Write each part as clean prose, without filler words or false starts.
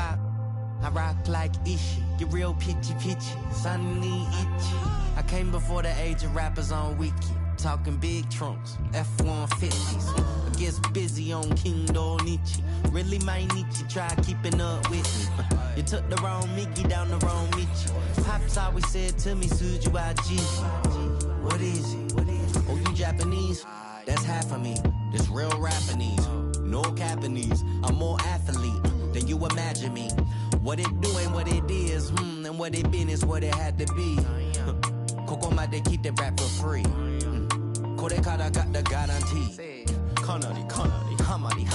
why I rock like Ishi, get real pitchy, sunny itchy. I came before the age of rappers on Wiki, talking big trunks, F-150s. I guess busy on King Donichi. Really might need you try keeping up with me. You took the wrong Mickey down the wrong Michi. Pops always said to me, Suju IG. What is it? Oh, you Japanese? That's half of me. This real Japanese. No Japanese. I'm more athlete than you imagine me. What it do ain't what it is, and what it been is what it had to be. Koko made keep the rap for free. Kore kara got the guarantee. Kanari, hamari.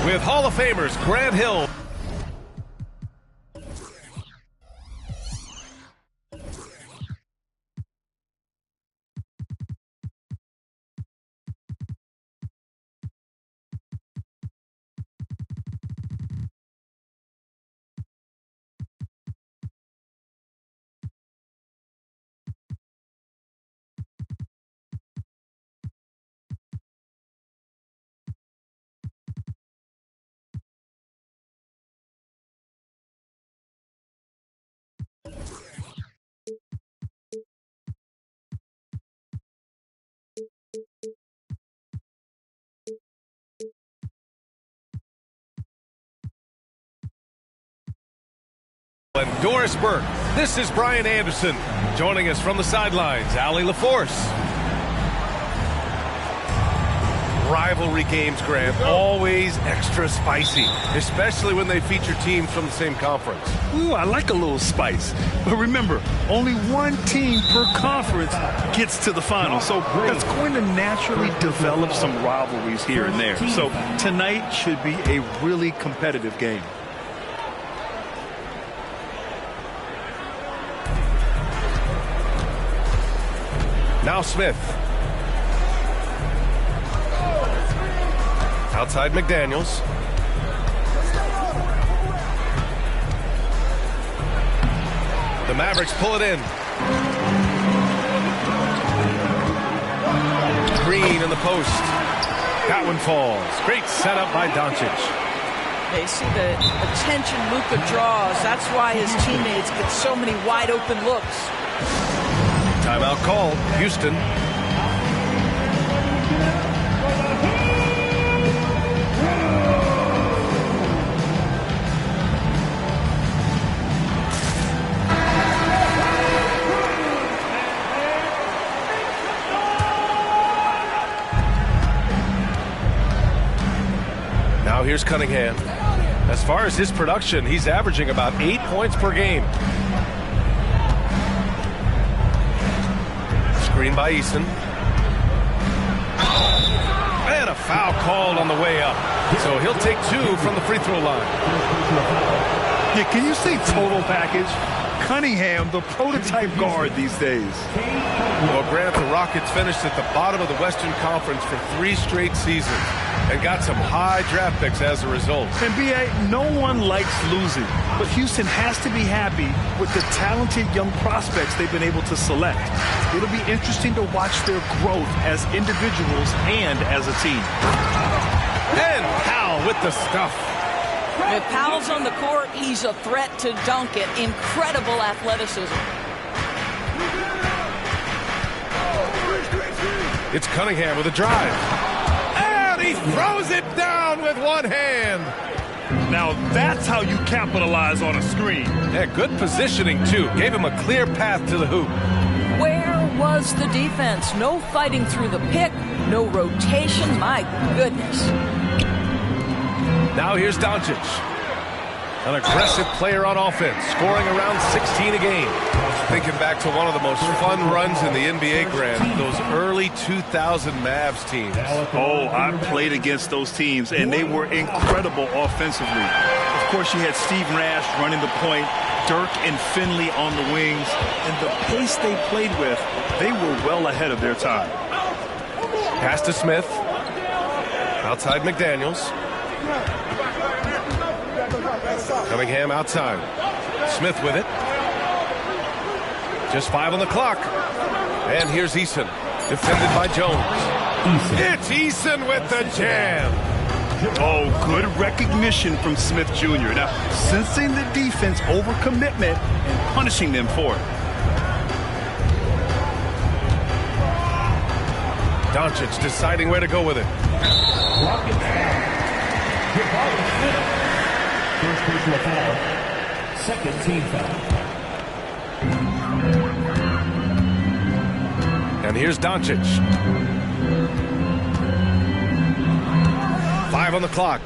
With Hall of Famers Grant Hill. And Doris Burke. This is Brian Anderson. Joining us from the sidelines, Allie LaForce. Rivalry games, Grant, always extra spicy, especially when they feature teams from the same conference. Ooh, I like a little spice. But remember, only one team per conference gets to the final. So that's going to naturally develop some rivalries here and there. So tonight should be a really competitive game. Now Smith. Outside McDaniels. The Mavericks pull it in. Green in the post. That one falls. Great setup by Doncic. They see the attention Luka draws. That's why his teammates get so many wide open looks. Timeout called. Houston. Now here's Cunningham. As far as his production, he's averaging about 8 points per game. Screen by Easton. And a foul called on the way up. So he'll take 2 from the free throw line. Yeah, can you say total package? Cunningham, the prototype guard these days. Well, Grant, the Rockets finished at the bottom of the Western Conference for 3 straight seasons and got some high draft picks as a result. And B.A., no one likes losing, but Houston has to be happy with the talented young prospects they've been able to select. It'll be interesting to watch their growth as individuals and as a team. And Powell with the stuff. If Powell's on the court, he's a threat to dunk it. Incredible athleticism. It's Cunningham with a drive. And he throws it down with one hand. Now that's how you capitalize on a screen. Yeah, good positioning, too. Gave him a clear path to the hoop. Where was the defense? No fighting through the pick, no rotation. My goodness. Now here's Doncic. An aggressive player on offense, scoring around 16 a game. Thinking back to one of the most fun runs in the NBA, Grant, those early 2000 Mavs teams. Oh, I played against those teams, and they were incredible offensively. Of course, you had Steve Nash running the point, Dirk and Finley on the wings, and the pace they played with, they were well ahead of their time. Pass to Smith. Outside McDaniels. Cunningham outside. Smith with it. Just 5 on the clock. And here's Eason. Defended by Jones. It's Eason with the jam. Oh, good recognition from Smith Jr. Now, sensing the defense overcommitment and punishing them for it. Doncic deciding where to go with it. First personal foul. Second team foul. And here's Doncic. 5 on the clock.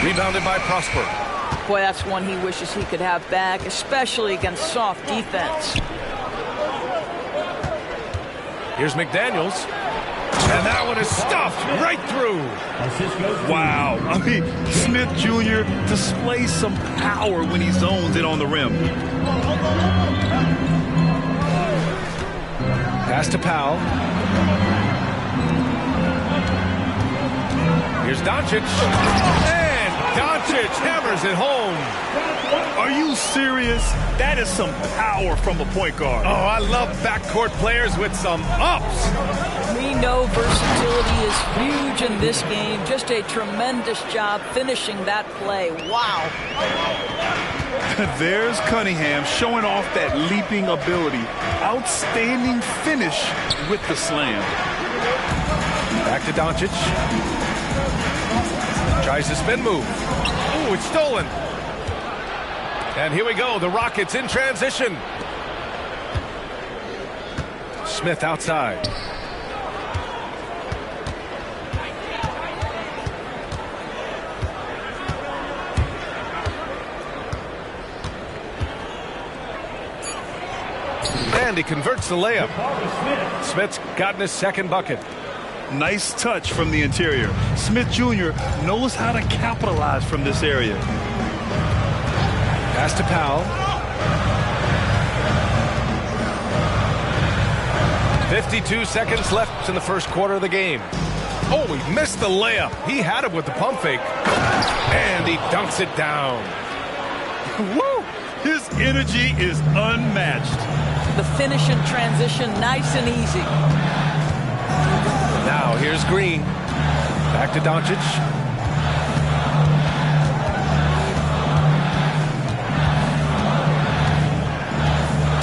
Rebounded by Prosper. Boy, that's one he wishes he could have back, especially against soft defense. Here's McDaniels. And that one is stuffed right through. Wow. I mean, Smith Jr. displays some power when he zones in on the rim. Pass to Powell. Here's Doncic. And Doncic hammers it home. Are you serious? That is some power from a point guard. Oh, I love backcourt players with some ups. We know versatility is huge in this game. Just a tremendous job finishing that play. Wow. There's Cunningham showing off that leaping ability. Outstanding finish with the slam. Back to Doncic. Tries the spin move. Ooh, it's stolen. And here we go, the Rockets in transition. Smith outside. And he converts the layup. Smith's gotten his second bucket. Nice touch from the interior. Smith Jr. knows how to capitalize from this area. Pass to Powell. 52 seconds left in the first quarter of the game. Oh, he missed the layup. He had it with the pump fake. And he dunks it down. Woo! His energy is unmatched. The finish in transition, nice and easy. Now here's Green. Back to Doncic.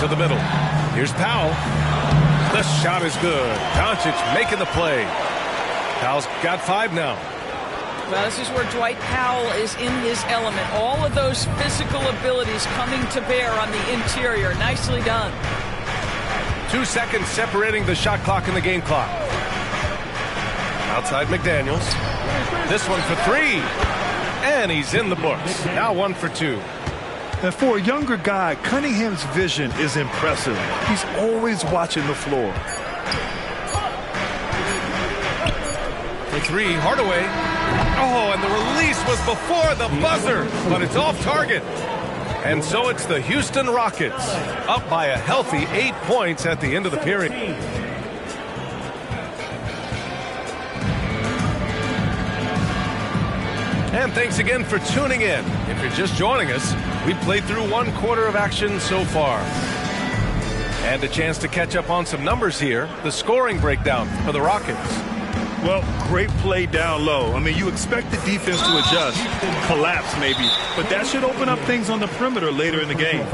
To the middle. Here's Powell. The shot is good. Doncic making the play. Powell's got 5 now. Well, this is where Dwight Powell is in his element. All of those physical abilities coming to bear on the interior. Nicely done. 2 seconds separating the shot clock and the game clock. Outside McDaniels. This one for 3. And he's in the books. Now 1 for 2. And for a younger guy, Cunningham's vision is impressive. He's always watching the floor. For 3, Hardaway. Oh, and the release was before the buzzer, but it's off target. And so it's the Houston Rockets, up by a healthy 8 points at the end of the period. And thanks again for tuning in. If you're just joining us, we played through 1 quarter of action so far. And a chance to catch up on some numbers here. The scoring breakdown for the Rockets. Well, great play down low. I mean, you expect the defense to adjust, collapse maybe, but that should open up things on the perimeter later in the game.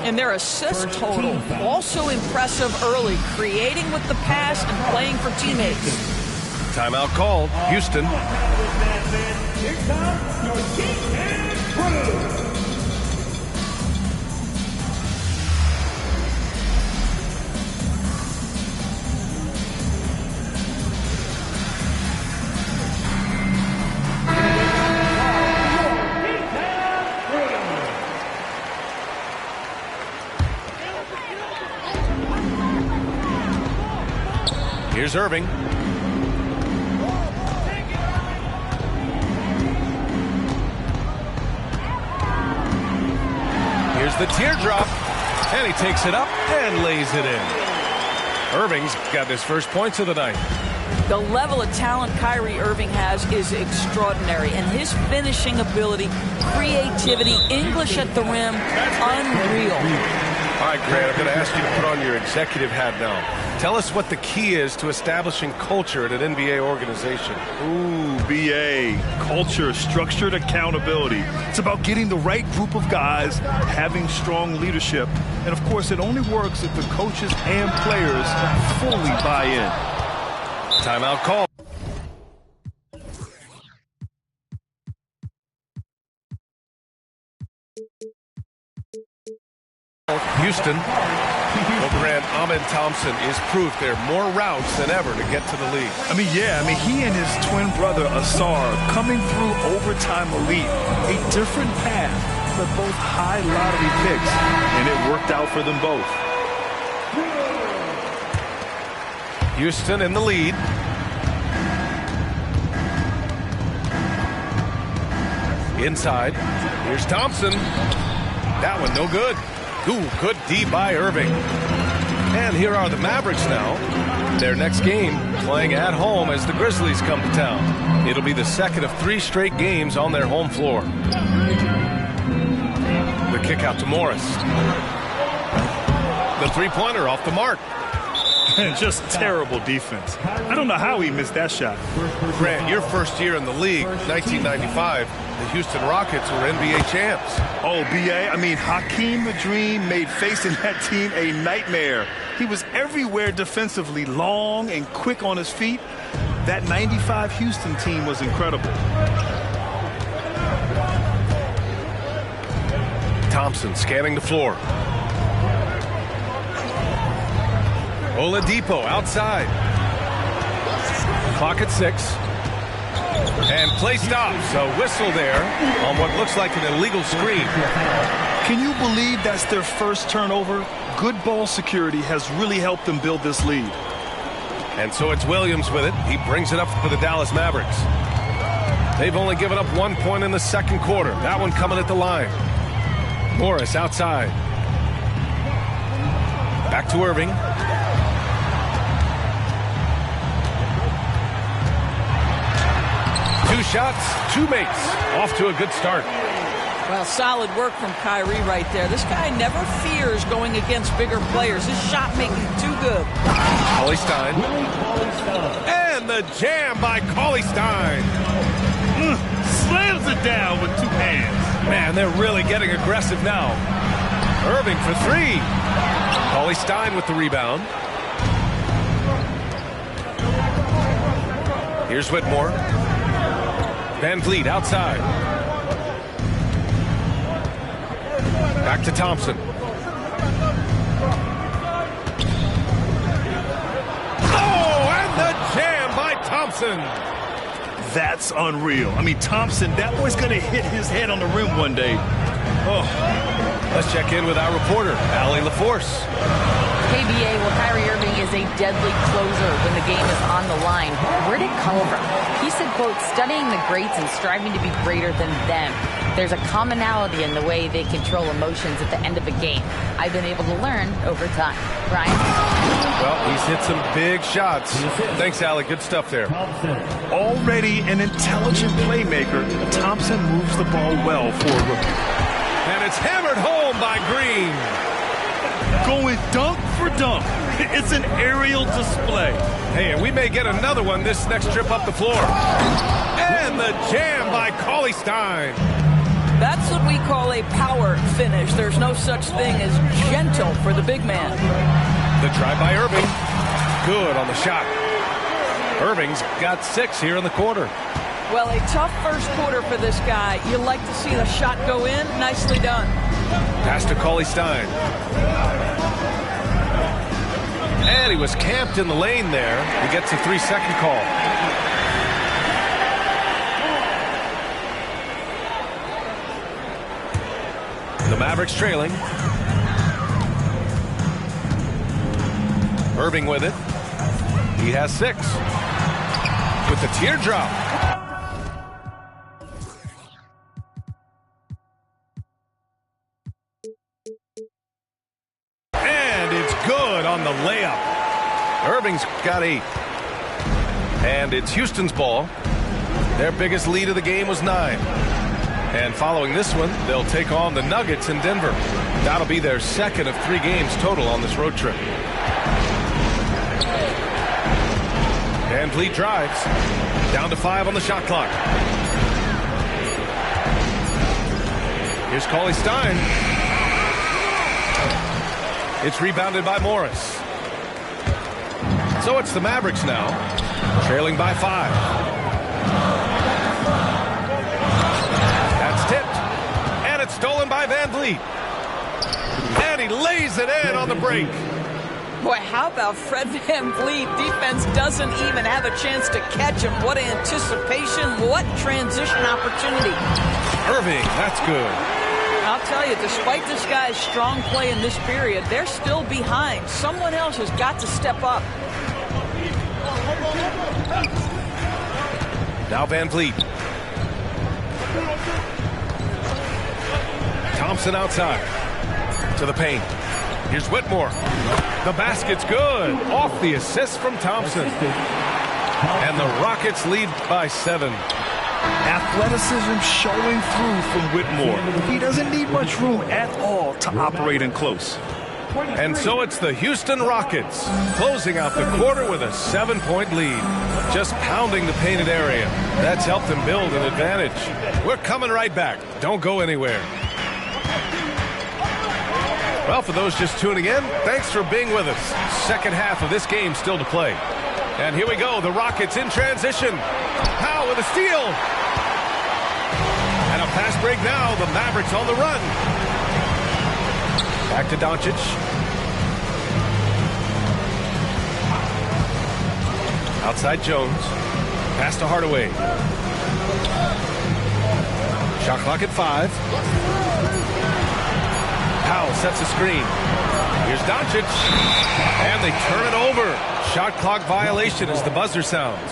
And their assist total, also impressive early, creating with the pass and playing for teammates. Timeout called. Houston. Here's Irving. Here's the teardrop, and he takes it up and lays it in. Irving's got his first points of the night. The level of talent Kyrie Irving has is extraordinary, and his finishing ability, creativity, English at the rim, unreal. All right, Grant, I'm going to ask you to put on your executive hat now. Tell us what the key is to establishing culture at an NBA organization. Ooh, BA. Culture, structured accountability. It's about getting the right group of guys, having strong leadership. And, of course, it only works if the coaches and players fully buy in. Timeout call. Houston. Well, Grant, Ahmed Thompson is proof there are more routes than ever to get to the league. He and his twin brother, Asar, coming through overtime elite. A different path, but both high lottery picks, and it worked out for them both. Houston in the lead. Inside. Here's Thompson. That one no good. Ooh, good D by Irving. And here are the Mavericks now. Their next game playing at home as the Grizzlies come to town. It'll be the second of 3 straight games on their home floor. The kick out to Morris. The three-pointer off the mark. Just terrible defense. I don't know how he missed that shot. Grant, your first year in the league, 1995, the Houston Rockets were NBA champs. Oh, BA, Hakeem the Dream made facing that team a nightmare. He was everywhere defensively, long and quick on his feet. That 95 Houston team was incredible. Thompson scanning the floor. Oladipo outside. Clock at 6. And play stops. A whistle there on what looks like an illegal screen. Can you believe that's their first turnover? Good ball security has really helped them build this lead. And so it's Williams with it. He brings it up for the Dallas Mavericks. They've only given up 1 point in the second quarter. That one coming at the line. Morris outside. Back to Irving. Two shots, 2 makes. Off to a good start. Well, solid work from Kyrie right there. This guy never fears going against bigger players. His shot making too good. Cauley-Stein. And the jam by Cauley-Stein. Slams it down with 2 hands. Man, they're really getting aggressive now. Irving for 3. Cauley-Stein with the rebound. Here's Whitmore. Van Vliet outside. Back to Thompson. Oh, and the jam by Thompson. That's unreal. Thompson, that boy's going to hit his head on the rim one day. Oh. Let's check in with our reporter, Allie LaForce. KBA, well, Kyrie Irving is a deadly closer when the game is on the line. Where'd it come from? He said, quote, studying the greats and striving to be greater than them. There's a commonality in the way they control emotions at the end of a game. I've been able to learn over time. Brian? Well, he's hit some big shots. Thanks, Allie. Good stuff there. Already an intelligent playmaker, Thompson moves the ball well for a rookie. And it's hammered home by Green. Going dunk for dunk. It's an aerial display. Hey, and we may get another one this next trip up the floor. And the jam by Cauley-Stein. That's what we call a power finish. There's no such thing as gentle for the big man. The drive by Irving. Good on the shot. Irving's got 6 here in the quarter. Well, a tough first quarter for this guy. You like to see the shot go in. Nicely done. Pass to Cauley-Stein. And he was camped in the lane there. He gets a 3-second call. The Mavericks trailing. Irving with it. He has 6. With the teardrop. And it's good on the layup. Irving's got 8. And it's Houston's ball. Their biggest lead of the game was 9. And following this one, they'll take on the Nuggets in Denver. That'll be their second of 3 games total on this road trip. Van Vliet drives. Down to 5 on the shot clock. Here's Cauley Stein. It's rebounded by Morris. So it's the Mavericks now, trailing by 5. That's tipped, and it's stolen by Van Vliet. And he lays it in on the break. Boy, how about Fred Van Vliet? Defense doesn't even have a chance to catch him. What anticipation, what transition opportunity. Irving, that's good. I'll tell you, despite this guy's strong play in this period, they're still behind. Someone else has got to step up. Now Van Vliet. Thompson outside. To the paint. Here's Whitmore. The basket's good. Off the assist from Thompson. And the Rockets lead by 7. Athleticism showing through from Whitmore. He doesn't need much room at all to operate in close. And so it's the Houston Rockets closing out the quarter with a 7-point lead. Just pounding the painted area. That's helped them build an advantage. We're coming right back. Don't go anywhere. Well, for those just tuning in, thanks for being with us. Second half of this game still to play. And here we go, the Rockets in transition. Powell with a steal. And a fast break now, the Mavericks on the run. Back to Doncic. Outside Jones. Pass to Hardaway. Shot clock at 5. Powell sets a screen. Here's Doncic. And they turn it over. Shot clock violation as the buzzer sounds.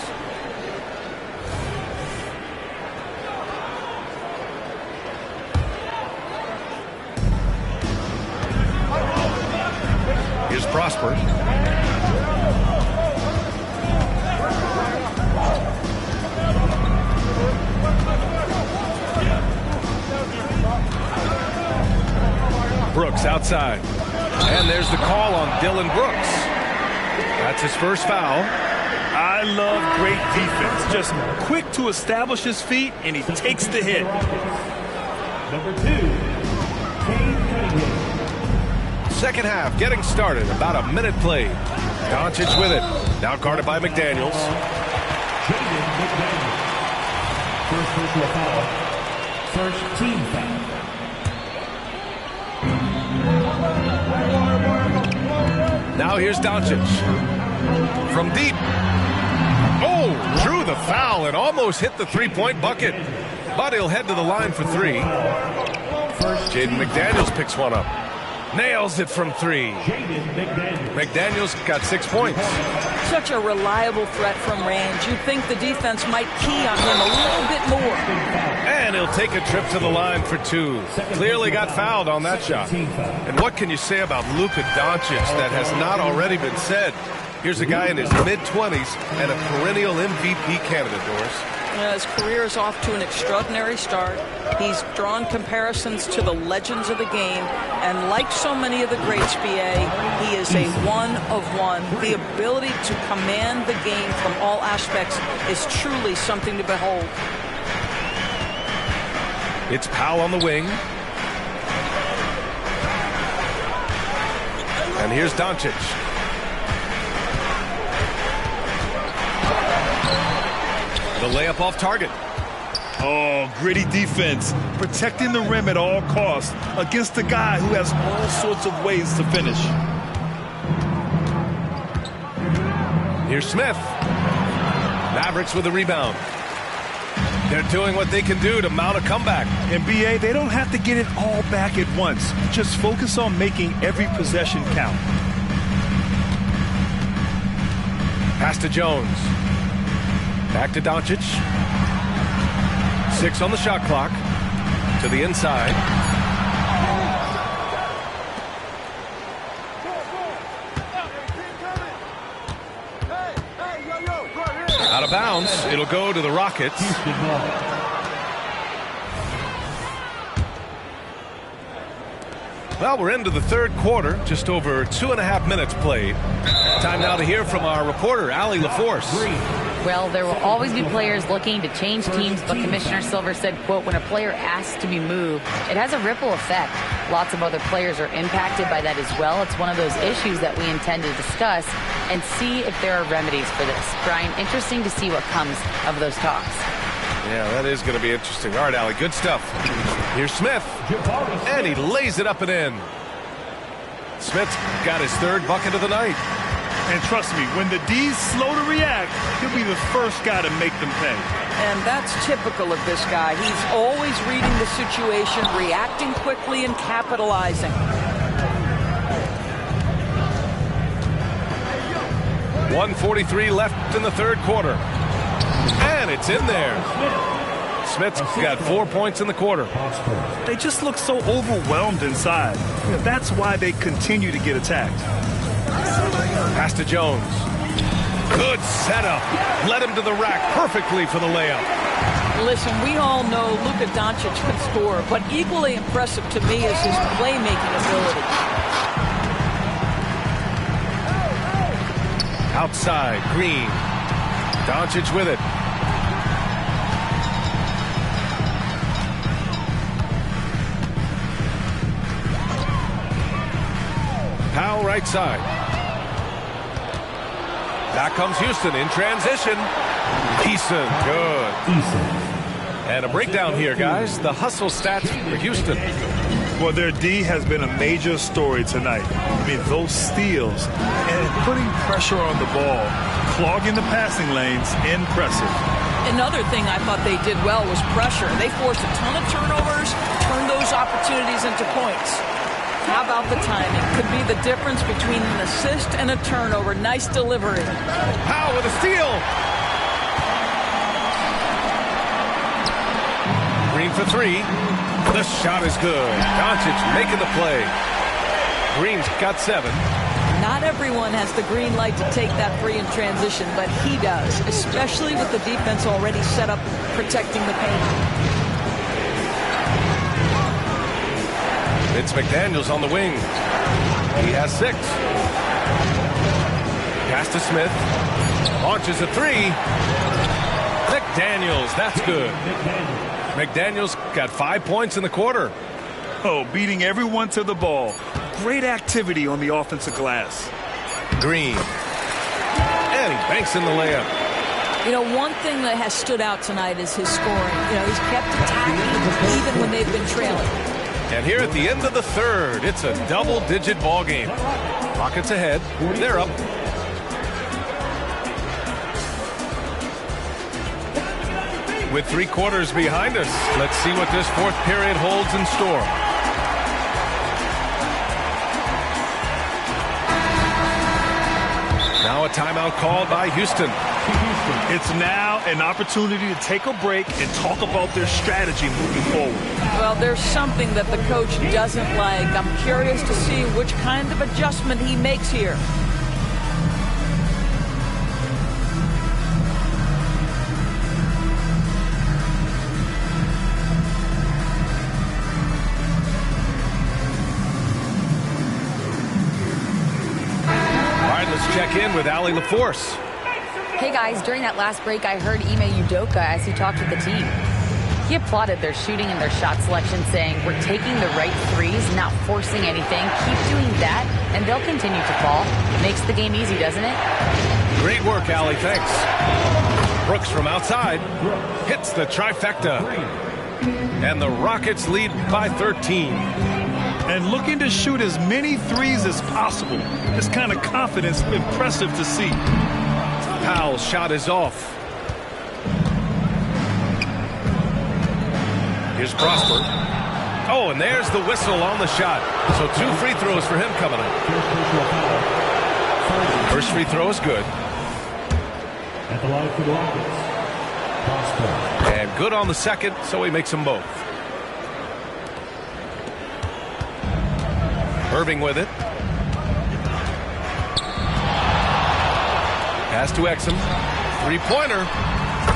Here's Prosper. Brooks outside. And there's the call on Dillon Brooks. That's his first foul. I love great defense. Just quick to establish his feet, and he takes the hit. Number 2, Cade Cunningham. Second half getting started. About a minute played. Doncic with it. Now guarded by McDaniels. Jaden McDaniels. First personal foul. First team foul. Now here's Doncic. From deep. Oh, drew the foul and almost hit the three-point bucket. But he'll head to the line for 3. Jaden McDaniels picks one up. Nails it from 3. McDaniels got 6 points. Such a reliable threat from range. You'd think the defense might key on him a little bit more. And he'll take a trip to the line for 2. Clearly got fouled on that shot. And what can you say about Luka Doncic that has not already been said? Here's a guy in his mid-20s and a perennial MVP candidate, Doris. His career is off to an extraordinary start. He's drawn comparisons to the legends of the game, and like so many of the greats, BA, he is a one of one. The ability to command the game from all aspects is truly something to behold. It's Powell on the wing. And here's Doncic. The layup off target. Oh, gritty defense. Protecting the rim at all costs against a guy who has all sorts of ways to finish. Here's Smith. Mavericks with the rebound. They're doing what they can do to mount a comeback. And BA, they don't have to get it all back at once. Just focus on making every possession count. Pass to Jones. Back to Doncic. 6 on the shot clock. To the inside. Out of bounds. It'll go to the Rockets. Well, we're into the third quarter. Just over 2.5 minutes played. Time now to hear from our reporter, Allie LaForce. Well, there will always be players looking to change teams, but Commissioner Silver said, quote, when a player asks to be moved, it has a ripple effect. Lots of other players are impacted by that as well. It's one of those issues that we intend to discuss and see if there are remedies for this. Brian, interesting to see what comes of those talks. Yeah, that is going to be interesting. All right, Allie, good stuff. Here's Smith, and he lays it up and in. Smith's got his third bucket of the night. And trust me, when the D's slow to react, he'll be the first guy to make them pay. And that's typical of this guy. He's always reading the situation, reacting quickly, and capitalizing. .143 left in the third quarter. And it's in there. Smith's got 4 points in the quarter. They just look so overwhelmed inside. That's why they continue to get attacked. Pass to Jones. Good setup. Led him to the rack perfectly for the layup. Listen, we all know Luka Doncic can score, but equally impressive to me is his playmaking ability. Outside, Green. Doncic with it. Powell right side. Back comes Houston in transition. Eason, good. And a breakdown here, guys. The hustle stats for Houston. Well, their D has been a major story tonight. I mean, those steals and putting pressure on the ball, clogging the passing lanes, impressive. Another thing I thought they did well was pressure. They forced a ton of turnovers, turned those opportunities into points. How about the timing? Could be the difference between an assist and a turnover. Nice delivery. Powell with a steal. Green for 3. The shot is good. Doncic making the play. Green's got 7. Not everyone has the green light to take that three in transition, but he does, especially with the defense already set up protecting the paint. It's McDaniels on the wing. He has 6. Pass to Smith. Launches a 3. McDaniels, that's good. McDaniels got 5 points in the quarter. Oh, beating everyone to the ball. Great activity on the offensive glass. Green. And he banks in the layup. You know, one thing that has stood out tonight is his scoring. You know, he's kept attacking even when they've been trailing. And here at the end of the third, it's a double-digit ball game. Rockets ahead. They're up. With 3 quarters behind us, let's see what this fourth period holds in store. Now a timeout called by Houston. It's now an opportunity to take a break and talk about their strategy moving forward. Well, there's something that the coach doesn't like. I'm curious to see which kind of adjustment he makes here. Let's check in with Allie LaForce. Hey guys, during that last break, I heard Ime Udoka as he talked with the team. He applauded their shooting and their shot selection, saying, we're taking the right threes, not forcing anything. Keep doing that, and they'll continue to fall. Makes the game easy, doesn't it? Great work, Allie. Thanks. Brooks from outside hits the trifecta. And the Rockets lead by 13. And looking to shoot as many threes as possible. This kind of confidence, impressive to see. Powell's shot is off. Here's Prosper. Oh, and there's the whistle on the shot. So 2 free throws for him coming up. First free throw is good. At the line for the Rockets, Prosper. And good on the second, so he makes them both. Irving with it. Pass to Exum. Three-pointer.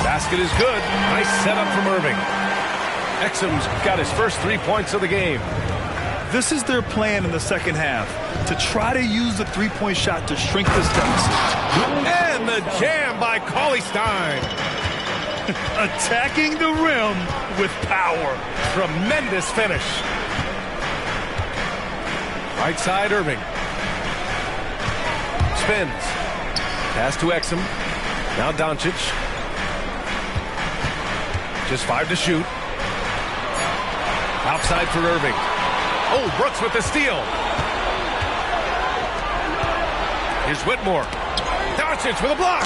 Basket is good. Nice setup from Irving. Exum's got his first 3 points of the game. This is their plan in the second half, to try to use the three-point shot to shrink this deficit. And the jam by Cauley Stein. Attacking the rim with power. Tremendous finish. Right side, Irving. Spins. Pass to Exum. Now Doncic. Just 5 to shoot. Outside for Irving. Oh, Brooks with the steal. Here's Whitmore. Doncic with a block.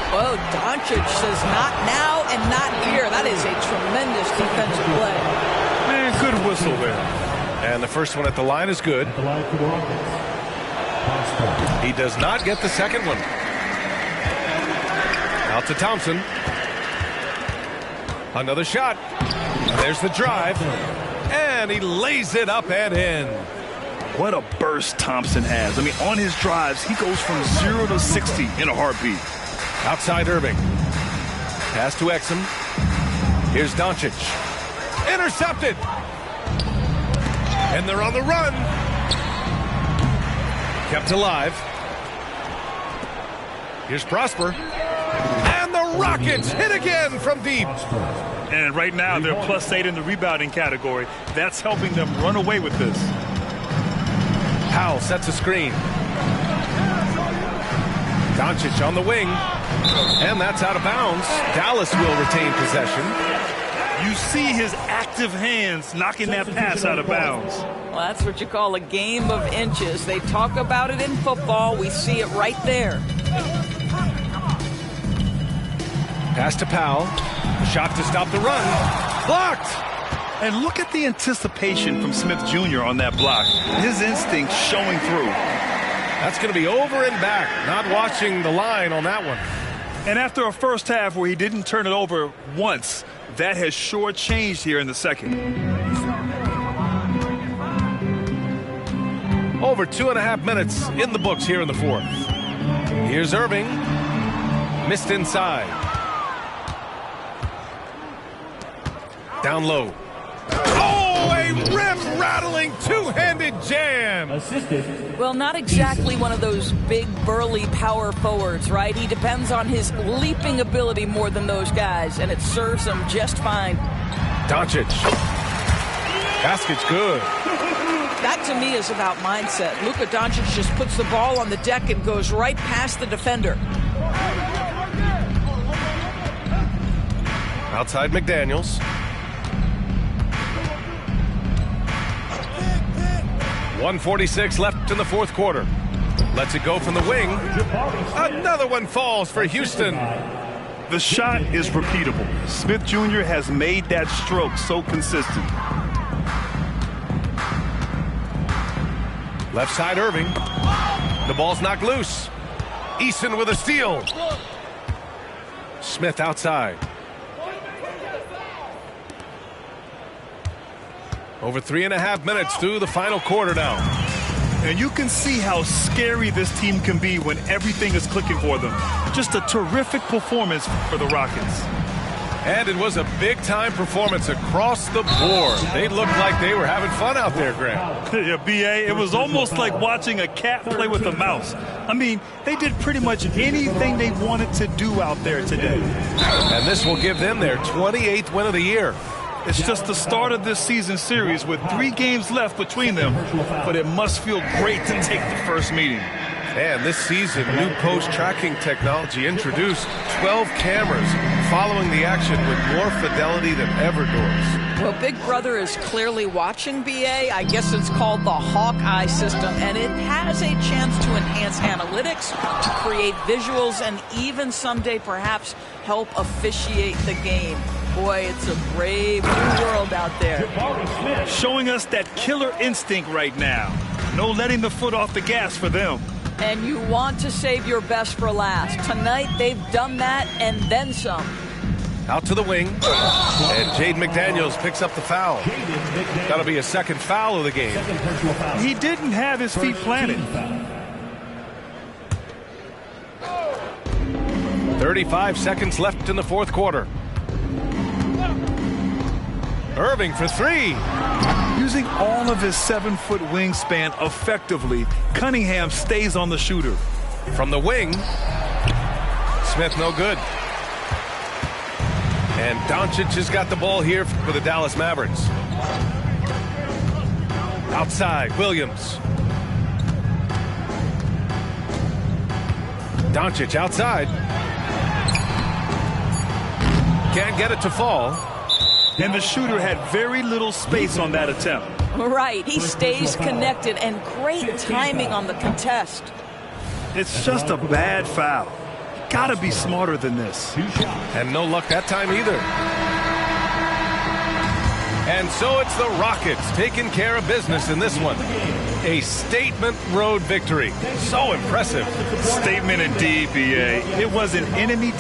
Oh, Doncic says not now and not here. That is a tremendous defensive play. Man, good whistle there. And the first one at the line is good. At the line for the Rockets, Prosper. He does not get the second one. Out to Thompson. Another shot. There's the drive. And he lays it up and in. What a burst Thompson has. I mean, on his drives, he goes from 0 to 60 in a heartbeat. Outside Irving. Pass to Exum. Here's Doncic. Intercepted. And they're on the run. Kept alive. Here's Prosper. And the Rockets hit again from deep. And right now, they're +8 in the rebounding category. That's helping them run away with this. Powell sets a screen. Doncic on the wing. And that's out of bounds. Dallas will retain possession. You see his active hands knocking that pass out of bounds. Well, that's what you call a game of inches. They talk about it in football. We see it right there. Pass to Powell. A shot to stop the run. Blocked. And look at the anticipation from Smith Jr. on that block. His instinct showing through. That's going to be over and back. Not watching the line on that one. And after a first half where he didn't turn it over once, that has sure changed here in the second. Over 2.5 minutes in the books here in the fourth. Here's Irving. Missed inside. Down low. Oh, a rim-rattling two-handed jam. Assisted. Well, not exactly one of those big, burly power forwards, right? He depends on his leaping ability more than those guys, and it serves him just fine. Doncic. Basket's good. That, to me, is about mindset. Luka Doncic just puts the ball on the deck and goes right past the defender. Outside McDaniels. 1:46 left in the fourth quarter. Lets it go from the wing. Another one falls for Houston. The shot is repeatable. Smith Jr. has made that stroke so consistent. Left side Irving. The ball's knocked loose. Eason with a steal. Smith outside. Over 3.5 minutes through the final quarter now. And you can see how scary this team can be when everything is clicking for them. Just a terrific performance for the Rockets. And it was a big-time performance across the board. They looked like they were having fun out there, Grant. Yeah, B.A., it was almost like watching a cat play with a mouse. I mean, they did pretty much anything they wanted to do out there today. And this will give them their 28th win of the year. It's just the start of this season series with 3 games left between them, but it must feel great to take the first meeting. And this season, new post-tracking technology introduced 12 cameras following the action with more fidelity than ever, Doris. Well, Big Brother is clearly watching, BA. I guess it's called the Hawkeye system, and it has a chance to enhance analytics, to create visuals, and even someday perhaps help officiate the game. Boy, it's a brave new world out there. Showing us that killer instinct right now. No letting the foot off the gas for them. And you want to save your best for last. Tonight, they've done that and then some. Out to the wing. And Jaden McDaniels picks up the foul. That'll be a second foul of the game. He didn't have his feet planted. 35 seconds left in the fourth quarter. Irving for three. Using all of his 7-foot wingspan effectively, Cunningham stays on the shooter. From the wing. Smith no good. And Doncic has got the ball here for the Dallas Mavericks. Outside, Williams. Doncic outside. Can't get it to fall. And the shooter had very little space on that attempt. Right, he stays connected, and great timing on the contest. It's just a bad foul. Gotta be smarter than this. And no luck that time either. And so it's the Rockets taking care of business in this one. A statement road victory. So impressive. Statement indeed, BA. It was an enemy